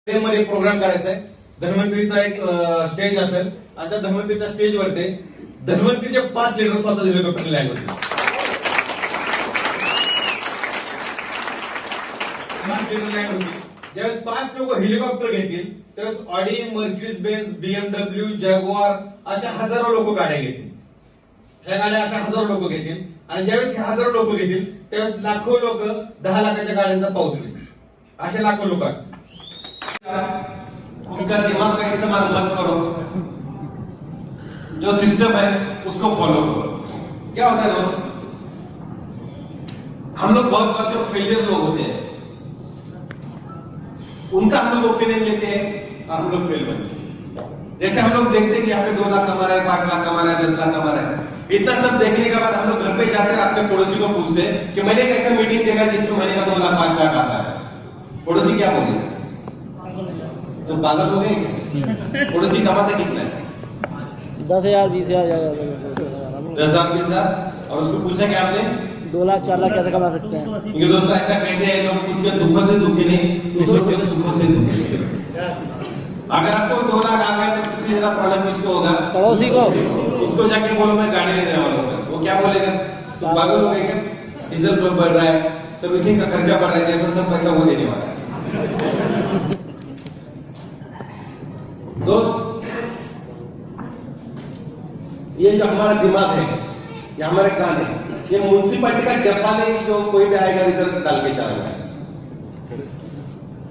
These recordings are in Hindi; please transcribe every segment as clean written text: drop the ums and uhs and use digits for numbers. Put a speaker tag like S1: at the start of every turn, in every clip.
S1: मध्ये प्रोग्राम करायचा आहे. धन्वंतरीचा एक स्टेज असेल आणि त्या धन्वंतरीच्या स्टेजवरती धन्वंतरीचे 5 लीडर स्वतः हेलिकॉप्टर लँड होतील. ज्यावेळेस 5 लोक हेलिकॉप्टर घेतील त्यावेळेस Audi, Mercedes Benz, BMW, Jaguar अशा हजारो लोक गाड्या घेतील. ह्या गाड्या अशा हजारो लोक घेतील आणि ज्यावेळेस हजारो लोक घेतील त्यावेळेस लाखो लोक 10 लाखाच्या गाड्यांचा पाऊस घेतील. असे लाखो लोक असतील.
S2: उनका दिमाग का इस्तेमाल मत करो, जो सिस्टम है उसको फॉलो करो. क्या होता है दोस्त, हम लोग बहुत बार जो फेलियर लोग होते हैं उनका हम लोग ओपिनियन लेते हैं और हम लोग फेल बनते हैं. जैसे हम लोग देखते हैं कि यहाँ पे 2 लाख कमा रहे हैं, 5 लाख कमा रहे हैं, 10 लाख कमा रहे हैं. इतना सब देखने के बाद हम लोग घर पे जाते हैं, अपने पड़ोसी को पूछते हैं कि मैंने कैसा मीटिंग देखा जिसमें महीने का 2 लाख 5 लाख आता है. पड़ोसी क्या बोले, तो पागल हो गए. पड़ोसी कमाता कितना है?
S3: 10,000 20,000
S2: 10,000 20,000. और उसको पूछा कि आपने
S3: 2 लाख 4 लाख कैसे कमा सकते हैं?
S2: क्योंकि दोस्तों ऐसा कहते हैं लोग खुद के दुखों से दुखी नहीं, दूसरों के सुखों से दुखी. अगर आपको 2 लाख आ गया तो सबसे ज्यादा प्रॉब्लम किसको होगा?
S3: पड़ोसी को.
S2: उसको जाके बोलो मैं गाड़ी लेने वाला हूँ, वो क्या बोलेगा? तो पागल हो गए क्या? डीजल बढ़ रहा है, सर्विसिंग का खर्चा बढ़ रहा है, जैसा सब पैसा वो देने वाला है. दोस्त, ये जो हमारा दिमाग है, ये हमारे कान है, ये म्युनिसिपैलिटी का डब्बा नहीं जो कोई भी आएगा इधर डाल के चला जाएगा.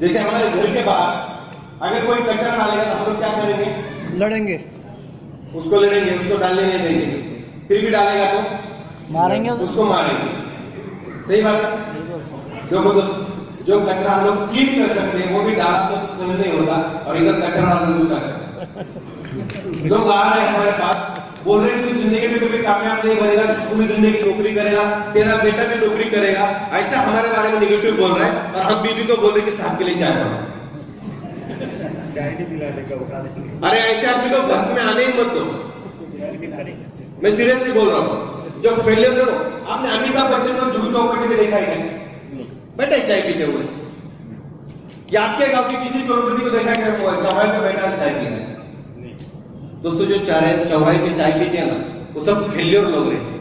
S2: जैसे हमारे घर के बाहर अगर कोई कचरा डालेगा तो हम लोग क्या करेंगे?
S4: लड़ेंगे,
S2: उसको लड़ेंगे, उसको डालने नहीं देंगे. फिर भी डालेगा तो
S3: मारेंगे,
S2: उसको मारेंगे. सही बात है. देखो दोस्त, जो कचरा हम लोग क्लीन कर सकते हैं वो भी डाला तो समझ नहीं होता, और इधर कचरा डालना उसका है. लोग आ रहे हैं हमारे पास, बोल रहे हैं तू जिंदगी में कभी कामयाब नहीं बनेगा, पूरी जिंदगी नौकरी करेगा, तेरा बेटा भी नौकरी करेगा, ऐसा हमारे बारे में नेगेटिव बोल रहा है. और हम बीवी को बोल रहे हैं कि साहब के लिए चाय बनाओ. अरे ऐसे आदमी को घर में आने ही मत दो. मैं सीरियसली बोल रहा हूँ. जो फेलियर करो, आपने अमिताभ बच्चन को जुहू चौपाटी में देखा है क्या? बैठे चाय पीते हुए. या आपके गांव के किसी करोड़पति को देखा है क्या चौराहे पे बैठा चाय पी रहे हैं? दोस्तों, जो चौराहे पे चाय पीते हैं ना, वो सब फेलियर लोग रहते हैं.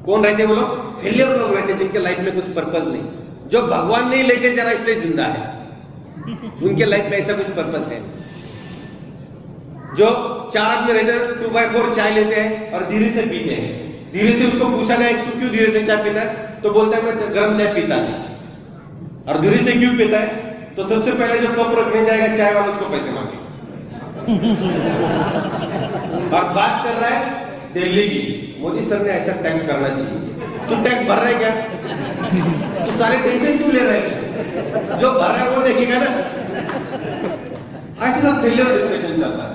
S2: कौन रहते हैं वो लोग? फेलियर लोग रहते हैं जिनके लाइफ में कुछ पर्पज नहीं, जो भगवान नहीं लेके जा रहा इसलिए जिंदा है. उनके लाइफ में ऐसा कुछ पर्पज है. जो 4 आदमी रहते हैं 2x4 चाय लेते हैं और धीरे से पीते हैं. धीरे से उसको पूछा गया तू क्यों धीरे से चाय पीता है, तो बोलता है मैं गर्म चाय पीता नहीं. और धीरे से क्यों पीता है, तो सबसे पहले जो कप रखने जाएगा चाय वाला उसको पैसे मांगे. और बात कर रहा है दिल्ली की, मोदी सर ने ऐसा टैक्स करना चाहिए. तू टैक्स भर रहा है क्या? तो सारे टेंशन क्यों ले रहे हैं? जो भर रहा है वो देखेगा ना. ऐसे सब फेलियर डिस्कशन चलता है.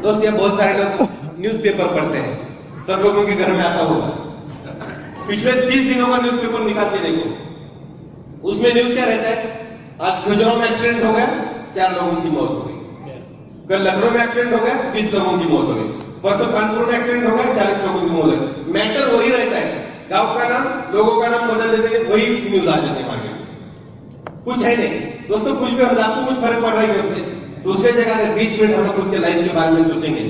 S2: दोस्त, ये बहुत सारे लोग न्यूज़पेपर पढ़ते हैं, सब लोगों के घर में आता होगा. पिछले 30 दिनों का न्यूज़पेपर निकाल के देखो, उसमें न्यूज क्या रहता है? आज खजुराहो में एक्सीडेंट हो गया, 4 लोगों की मौत हो गई. कल लखनऊ में एक्सीडेंट हो गया, 20 लोगों की मौत हो गई. परसों कानपुर में एक्सीडेंट हो गया, 40 लोगों की मौत हो गई. मैटर वही रहता है, गांव का नाम, लोगों का नाम बदल देते हैं, वही न्यूज आ जाते हैं आगे. कुछ है नहीं दोस्तों. कुछ भी हम आपको कुछ फर्क पड़ रहा है उससे. दूसरे जगह अगर 20 मिनट हम लोग खुद के लाइफ के बारे में सोचेंगे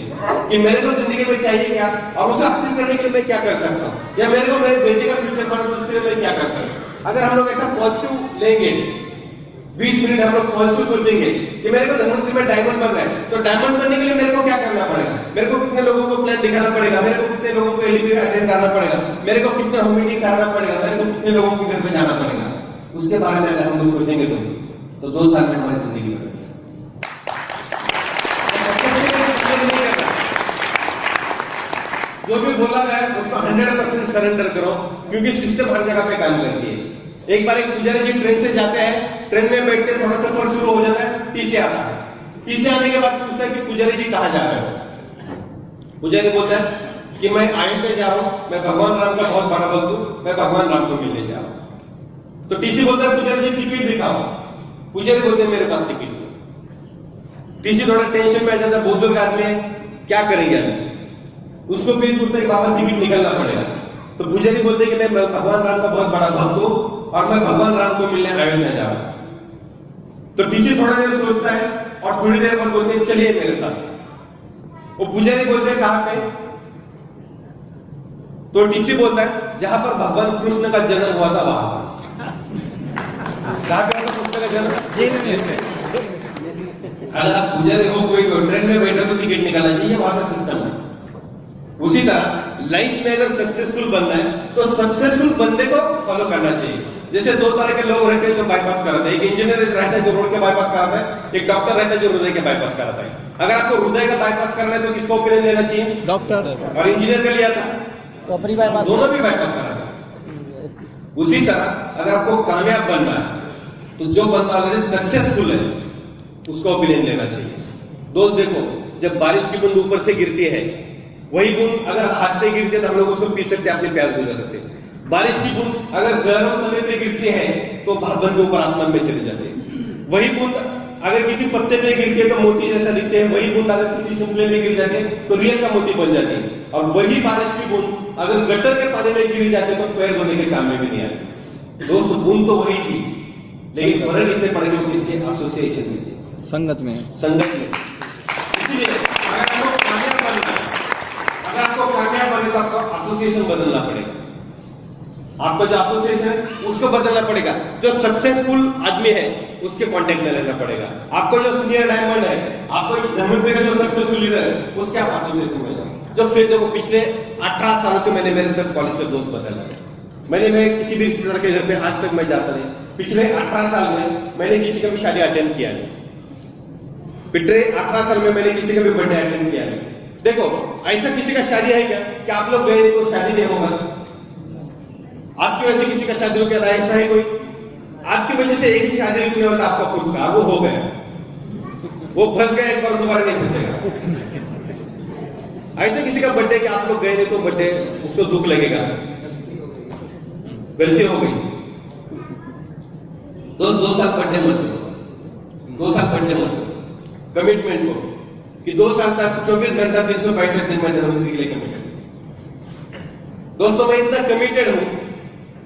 S2: कि मेरे को जिंदगी में चाहिए क्या, और उसे हासिल करने के लिए मैं क्या कर सकता हूँ, या मेरे को मेरे बेटे का फ्यूचर बनाना उसके लिए मैं क्या कर सकता हूँ. अगर हम लोग ऐसा पॉजिटिव लेंगे, 20 मिनट हम लोग पॉजिटिव सोचेंगे कि मेरे को धनवंतरी में डायमंड बनना है, तो डायमंड बनने के लिए मेरे को क्या करना पड़ेगा? मेरे को कितने लोगों को प्लान दिखाना पड़ेगा, मेरे को कितने लोगों को एलईडी अटेंड करना पड़ेगा, मेरे को कितने होम मीटिंग करना पड़ेगा, मेरे को कितने लोगों के घर पे जाना पड़ेगा. उसके बारे में अगर हम लोग सोचेंगे तो 2 साल में हमारी जिंदगी बनेगी. जो भी बोला गया उसको 100% सरेंडर करो, क्योंकि सिस्टम हर जगह पे काम करती है. एक बार एक पुजारी जी ट्रेन से जाते हैं, ट्रेन में बैठते थोड़ा सफर शुरू हो जाता है, पीछे आता है. पीछे आने के बाद पूछता है कि पुजारी जी कहाँ जा रहे हो? पुजारी बोलता है कि मैं अयोध्या जा रहा हूं, मैं भगवान राम का बहुत बड़ा भक्त हूं, मैं भगवान राम को मिलने जा रहा हूं. तो टीसी बोलता है पुजारी जी टिकट दिखाओ. पुजारी बोलते हैं मेरे पास टिकट है. टीसी थोड़ा टेंशन में आ जाता है, बुजुर्ग आदमी है, क्या करेंगे आदमी. उसको फिर बोलते हैं बाबा टिकट निकलना पड़ेगा. तो पुजारी बोलते हैं कि मैं भगवान राम का बहुत बड़ा भक्त हूं और मैं भगवान राम को मिलने अयोध्या जा रहा हूं. तो टीसी थोड़ा देर सोचता है और थोड़ी देर बाद बोलते हैं चलिए मेरे साथ। वो पुजारी बोलते हैं कहां पे? तो टीसी बोलता है जहां पर भगवान कृष्ण का जन्म हुआ था वहां पर। कहां पे होता कृष्ण का जन्म? जेल में। अगर आप पुजारी हो, कोई ट्रेन में बैठे तो टिकट निकालना चाहिए, वहां का सिस्टम है। उसी तरह लाइफ में अगर सक्सेसफुल बनना है तो सक्सेसफुल बंदे को फॉलो करना चाहिए। जैसे दो तरह के लोग रहते हैं जो बाईपास कराते हैं। एक इंजीनियर रहता है जो रोड के बाईपास कराता है, एक डॉक्टर रहता है जो हृदय के बाईपास कराता है। अगर आपको हृदय का बाईपास करना है तो किसका ओपिनियन लेना चाहिए?
S3: डॉक्टर।
S2: और इंजीनियर का लिया था
S3: तो अपनी बाईपास,
S2: दोनों भी बाईपास कराता। उसी तरह अगर आपको कामयाब बनना है तो जो बंदा अगर सक्सेसफुल है उसका ओपिनियन लेना चाहिए। दोस्त देखो, जब बारिश की बूंद ऊपर से गिरती है, वही बूंद अगर हाथ पे गिरती है तो हम लोग उसको पी सकते हैं, अपनी प्यास बुझा सकते हैं। बारिश की बूंद अगर गर्म तवे पे गिरती है तो भाप बन के ऊपर आसमान में चली जाती है। वही बूंद अगर किसी पत्ते पे गिरती है तो मोती जैसा दिखते हैं। वही बूंद अगर किसी शिमले में गिर जाती है तो रियल का मोती बन जाती है। और वही बारिश की बूंद अगर गटर के पानी में गिर जाती है तो पैर धोने के काम में भी नहीं आती। दोस्त, बूंद तो वही थी, लेकिन फर्क इससे पड़ गया किसके एसोसिएशन में थी, संगत में। इसीलिए अगर आपको कामयाब बनना है, अगर आपको कामयाब बनना है तो आपको एसोसिएशन बदलना पड़ेगा। आपका जो एसोसिएशन है उसको बदलना पड़ेगा। जो सक्सेसफुल आदमी है उसके कांटेक्ट में रहना पड़ेगा। आपको जो सीनियर डायमंड है, आपको धर्मेंद्र का जो सक्सेसफुल लीडर है उसके आप एसोसिएशन में जाओ। जो फिर देखो, पिछले 18 सालों से मैंने मेरे साथ कॉलेज के दोस्त बदला है। मैं किसी भी रिश्तेदार के घर पे आज तक मैं जाता नहीं। पिछले 18 साल में मैंने किसी का भी शादी अटेंड किया नहीं। पिछले 18 साल में मैंने किसी का भी बर्थडे अटेंड किया नहीं। देखो, ऐसा किसी का शादी है क्या कि आप लोग गए तो शादी नहीं होगा? आपकी वजह से किसी का शादी हो गया? ऐसा है कोई? आपकी वजह से एक ही शादी रुकने वाला आपका खुद का, वो हो गया, वो फंस गया, एक बार दोबारा नहीं फंसेगा। ऐसे किसी का बर्थडे कि आप लोग गए नहीं तो बर्थडे उसको दुख लगेगा, गलती हो गई। दोस्त, 2 साल बर्थडे मत करो, 2 साल बर्थडे मत करो। कमिटमेंट को कि 2 साल तक 24 घंटा 365 दिन मैं धर्मंत्री के लिए कमिटेड। दोस्तों, मैं इतना कमिटेड हूं,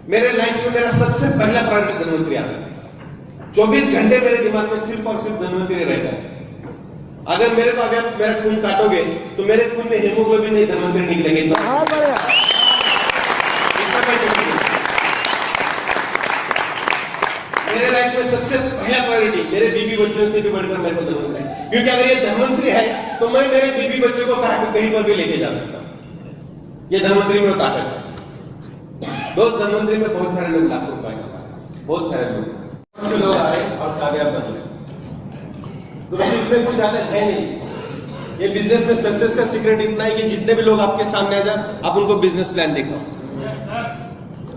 S2: मेरे लाइफ में मेरा सबसे पहला प्रायोरिटी धन्वंतरी आता है। 24 घंटे मेरे दिमाग में सिर्फ और सिर्फ धन्वंतरी रहता है। अगर मेरे को अगर मेरा खून काटोगे तो मेरे खून में हेमोग्लोबिन नहीं, धन्वंतरी निकलेंगे। मेरे लाइफ में सबसे पहला प्रायोरिटी मेरे बीबी बच्चों से भी बढ़कर मेरे को धन्वंतरी है। क्योंकि अगर ये धन्वंतरी है तो मैं मेरे बीबी बच्चों को कहीं पर भी लेके जा सकता हूं। ये धन्वंतरी में ताकत है। दोस्त, धन्वंतरी में बहुत सारे लोग लाखों रुपए कमाए, बहुत सारे लोग आए और कामयाब बने। तो इसमें कुछ ज्यादा है नहीं। ये बिजनेस में सक्सेस का सीक्रेट इतना है कि जितने भी लोग आपके सामने आ जाए आप उनको बिजनेस प्लान दिखाओ।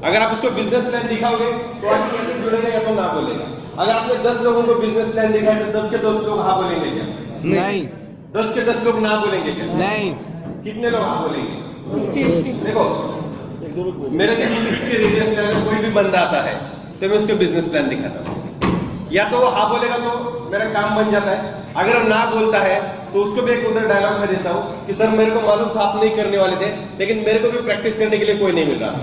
S2: अगर आप उसको बिजनेस प्लान दिखाओगे तो आदमी या तो जुड़ेगा या तो ना बोलेगा। अगर आपने 10 लोगों को बिजनेस प्लान दिखाया तो 10 के 10 लोग हाँ बोलेंगे क्या?
S3: नहीं।
S2: 10 के 10 लोग ना बोलेंगे क्या?
S3: नहीं।
S2: कितने लोग हाँ बोलेंगे? देखो, मेरे के रेडियस में कोई भी बंदा आता है तो मैं उसको बिजनेस प्लान दिखाता हूँ। या तो वो हाँ बोलेगा तो मेरा काम बन जाता है, अगर वो ना बोलता है तो उसको भी एक उधर डायलॉग में देता हूँ कि सर मेरे को मालूम था आप नहीं करने वाले थे, लेकिन मेरे को भी प्रैक्टिस करने के लिए कोई नहीं मिल रहा।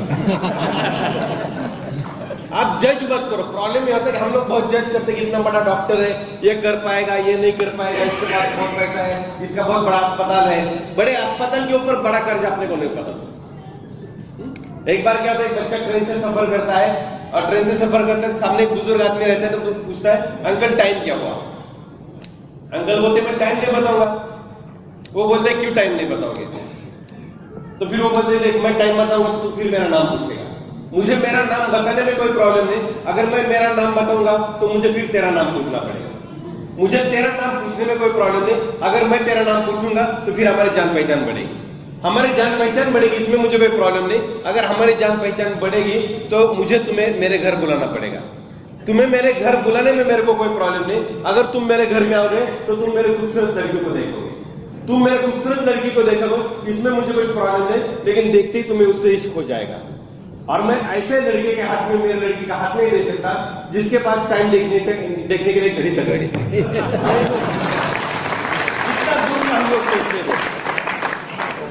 S2: आप जज मत करो। प्रॉब्लम ये होता है कि हम लोग बहुत जज करते हैं कि इतना बड़ा डॉक्टर है, ये कर पाएगा, ये नहीं कर पाएगा, इसके पास बहुत पैसा है, इसका बहुत बड़ा अस्पताल है। बड़े अस्पताल के ऊपर बड़ा कर्ज अपने को नहीं पता। एक बार क्या होता है, एक बच्चा ट्रेन से सफर करता है और ट्रेन से सफर करते हैं, सामने एक बुजुर्ग आदमी रहता है तो पूछता है अंकल टाइम क्या हुआ? अंकल बोलते मैं टाइम नहीं बताऊंगा। वो बोलते क्यों टाइम नहीं बताओगे? तो फिर वो बोलते देख मैं टाइम बताऊंगा तो फिर मेरा नाम पूछेगा। मुझे मेरा नाम बताने में कोई प्रॉब्लम नहीं, अगर मैं मेरा नाम बताऊंगा तो मुझे फिर तेरा नाम पूछना पड़ेगा। मुझे तेरा नाम पूछने में कोई प्रॉब्लम नहीं, अगर मैं तेरा नाम पूछूंगा तो फिर हमारी जान पहचान बढ़ेगी। हमारी जान पहचान बढ़ेगी, इसमें मुझे कोई प्रॉब्लम नहीं। अगर हमारी जान पहचान बढ़ेगी तो मुझे तुम्हें मेरे घर बुलाना पड़ेगा। तुम्हें मेरे घर बुलाने में मेरे को कोई प्रॉब्लम नहीं। अगर तुम मेरे घर में आओगे तो तुम मेरे खूबसूरत लड़की को देखोगे, तुम मेरे खूबसूरत लड़की को देखोगे, इसमें मुझे कोई प्रॉब्लम नहीं, लेकिन देखते ही तुम्हें उससे इश्क हो जाएगा। और मैं ऐसे लड़के के हाथ में मेरे लड़की का हाथ नहीं दे सकता जिसके पास टाइम देखने के लिए घड़ी तक घड़ी। इतना दूर हम लोग सोचते हैं।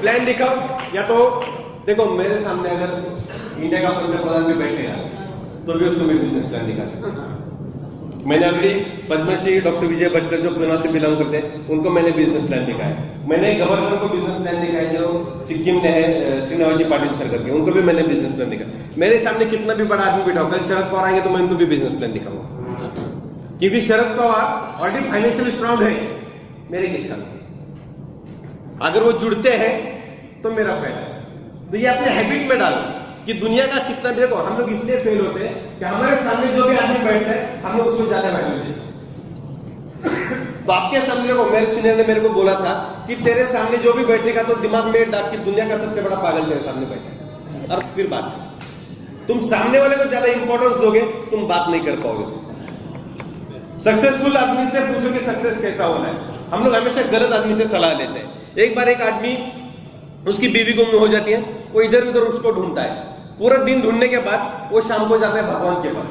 S2: प्लान दिखाओ, या तो देखो मेरे सामने अगर इंडिया का पंतप्रधान भी बैठेगा तो भी उसको मैं बिजनेस प्लान दिखा सकता हूं। मैंने ऑलरेडी पद्मश्री डॉक्टर विजय भटकर जो पुणे से बिलोंग करते हैं उनको मैंने बिजनेस प्लान दिखाया। मैंने गवर्नर को बिजनेस प्लान दिखाया जो सिक्किम में है, श्रीनिवास जी पाटिल सर करके, उनको भी मैंने बिजनेस प्लान दिखाया। मेरे सामने कितना भी बड़ा आदमी बैठा होगा, शरद पवार आएंगे तो मैं उनको भी बिजनेस प्लान दिखाऊंगा, क्योंकि Sharad Pawar already financial strong है, मेरे किस काम के। अगर वो जुड़ते हैं तो मेरा फायदा है। तो ये अपने हैबिट में डालो कि दुनिया का कितना, देखो हम लोग इसलिए फेल होते हैं कि हमारे सामने जो भी आदमी बैठता है हम लोग उसको ज्यादा वैल्यू देते हैं। तो आपके सामने को मेरे सीनियर ने मेरे को बोला था कि तेरे सामने जो भी बैठेगा तो दिमाग में डाल कि दुनिया का सबसे बड़ा पागल तेरे सामने बैठेगा। और फिर बात, तुम सामने वाले को ज्यादा इंपॉर्टेंस दोगे तुम बात नहीं कर पाओगे। सक्सेसफुल आदमी से पूछो कि सक्सेस कैसा होना है। हम लोग हमेशा गलत आदमी से सलाह लेते हैं। एक बार एक आदमी, उसकी बीवी गुम हो जाती है, वो इधर उधर उसको ढूंढता है, पूरा दिन ढूंढने के बाद वो शाम को जाता है भगवान के पास।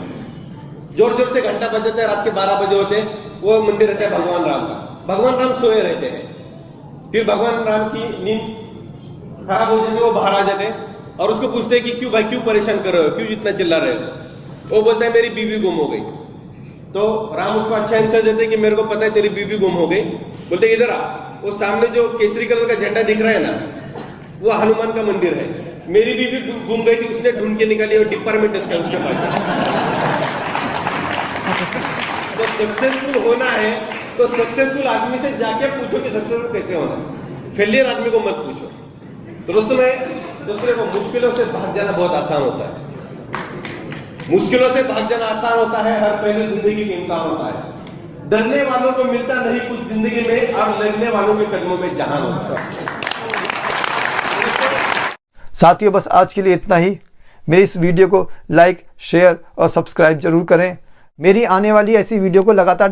S2: जोर जोर से घंटा बज जाता है, रात के 12 बजे होते हैं, वो मंदिर रहता है भगवान राम का। भगवान राम सोए रहते हैं। फिर भगवान राम की नींद खराब हो जाती है, वो बाहर आ जाते हैं और उसको पूछते हैं कि क्यों भाई, क्यों परेशान कर रहे हो, क्यों इतना चिल्ला रहे हो। वो बोलता है मेरी बीवी गुम हो गई। तो राम उसको अच्छा आंसर देते हैं कि मेरे को पता है तेरी बीवी गुम हो गई। बोलते इधर आ, वो सामने जो केसरी कलर का झंडा दिख रहा है ना, वो हनुमान का मंदिर है। मेरी बीवी गुम गई थी, उसने ढूंढ के निकाली और डिपार्टमेंट उसके पास। तो सक्सेसफुल होना है तो सक्सेसफुल आदमी से जाके पूछो कि सक्सेसफुल कैसे होना है, फेलियर आदमी को मत पूछो। तो दूसरे को मुश्किलों से भाग जाना बहुत आसान होता है। मुश्किलों से भाग जाना आसान होता है, हर पहलू जिंदगी का इम्तिहान होता है। डरने वालों को मिलता नहीं कुछ जिंदगी में, और लड़ने वालों के कदमों में जहान होता है।
S4: साथियों, बस आज के लिए इतना ही। मेरी इस वीडियो को लाइक, शेयर और सब्सक्राइब जरूर करें। मेरी आने वाली ऐसी वीडियो को लगातार